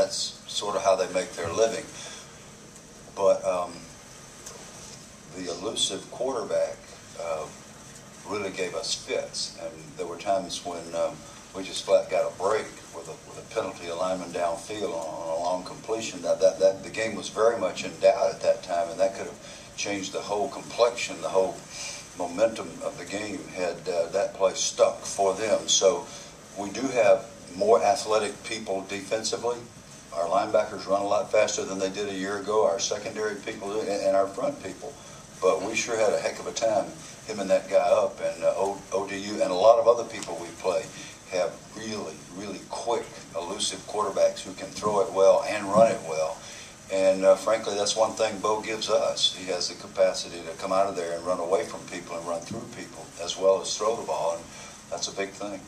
that's sort of how they make their living. But the elusive quarterback really gave us fits, and there were times when we just flat got a break with a penalty, a lineman downfield on a long completion. That the game was very much in doubt at that time, and that could have changed the whole complexion, the whole momentum of the game had that play stuck for them. So we do have more athletic people defensively. Our linebackers run a lot faster than they did a year ago. Our secondary people do, and our front people. But we sure had a heck of a time, him and that guy up, and ODU and a lot of other people we play have really, really quick, elusive quarterbacks who can throw it well and run it well. And frankly, that's one thing Bo gives us. He has the capacity to come out of there and run away from people and run through people as well as throw the ball, and that's a big thing.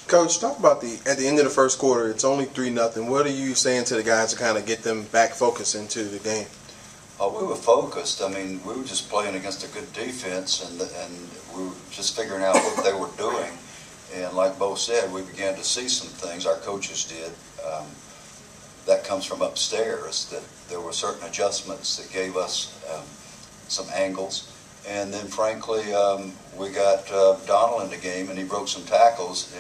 Coach, talk about at the end of the first quarter, it's only 3-0. What are you saying to the guys to kind of get them back focused into the game? We were focused. I mean, we were just playing against a good defense, and we were just figuring out what they were doing. And like Bo said, we began to see some things, our coaches did, that comes from upstairs, that there were certain adjustments that gave us some angles. And then, frankly, we got Donald in the game, and he broke some tackles,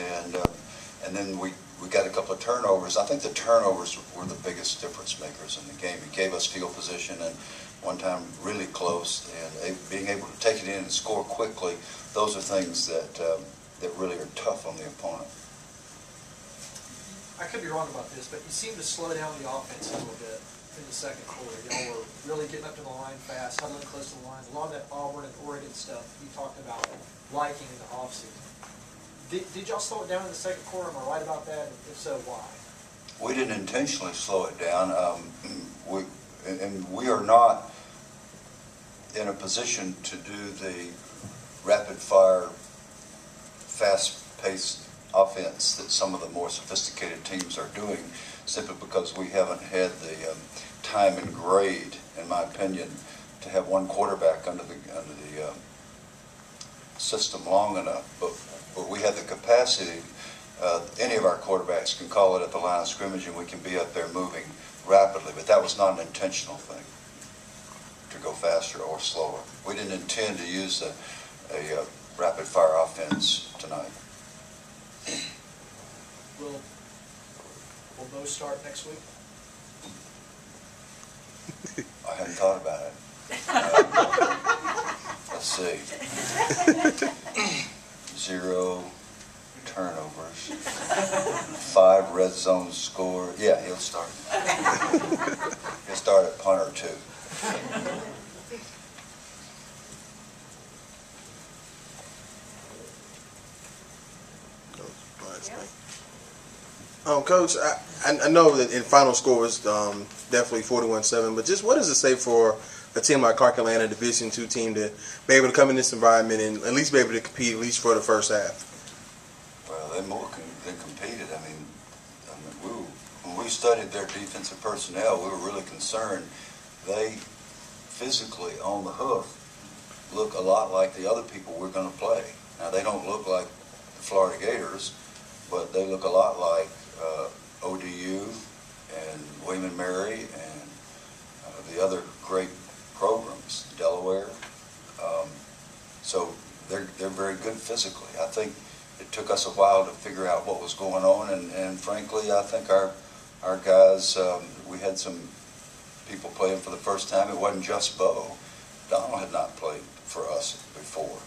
and then we got a couple of turnovers. I think the turnovers were the biggest difference makers in the game. It gave us field position, and one time really close, and being able to take it in and score quickly. Those are things that really are tough on the opponent. I could be wrong about this, but you seem to slow down the offense a little bit in the second quarter. Y'all were really getting up to the line fast, huddling close to the line. A lot of that Auburn and Oregon stuff you talked about liking in the offseason. Did y'all slow it down in the second quarter? Am I right about that? If so, why? We didn't intentionally slow it down. We are not in a position to do the rapid-fire, fast-paced offense that some of the more sophisticated teams are doing, simply because we haven't had the time and grade, in my opinion, to have one quarterback under the system long enough. But we have the capacity. Any of our quarterbacks can call it at the line of scrimmage, and we can be up there moving rapidly. But that was not an intentional thing, to go faster or slower. We didn't intend to use a rapid-fire offense tonight. Will Bo start next week? I hadn't thought about it. Let's see. 0 turnovers. 5 red zone score. Yeah, he'll start. He'll start at punt or 2. Coach, I know that in final score was definitely 41-7, but just what does it say for a team like Clark Atlanta, Division II team, to be able to come in this environment and at least be able to compete, at least for the first half? Well, they more than competed. I mean, when we studied their defensive personnel, we were really concerned. They physically, on the hoof, look a lot like the other people we're going to play. Now, they don't look like the Florida Gators, but they look a lot like ODU and William & Mary and the other great programs, Delaware. So they're very good physically. I think it took us a while to figure out what was going on, and frankly, I think our guys, we had some people playing for the first time. It wasn't just Bo. Donald had not played for us before.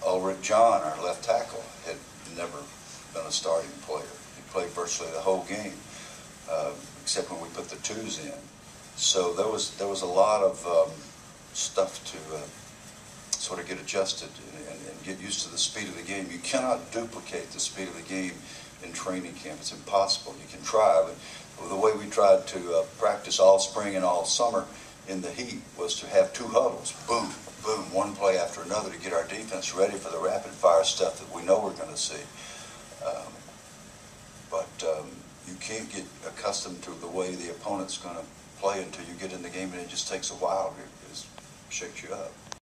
Ulrich John, our left tackle, had never been a starting player. He played virtually the whole game, except when we put the 2s in. So there was a lot of stuff to sort of get adjusted and get used to the speed of the game. You cannot duplicate the speed of the game in training camp. It's impossible. You can try, but the way we tried to practice all spring and all summer in the heat was to have 2 huddles. Boom, boom, one play after another to get our defense ready for the rapid-fire stuff that we know we're going to see. But you can't get accustomed to the way the opponent's going to play until you get in the game, and it just takes a while. It just shakes you up.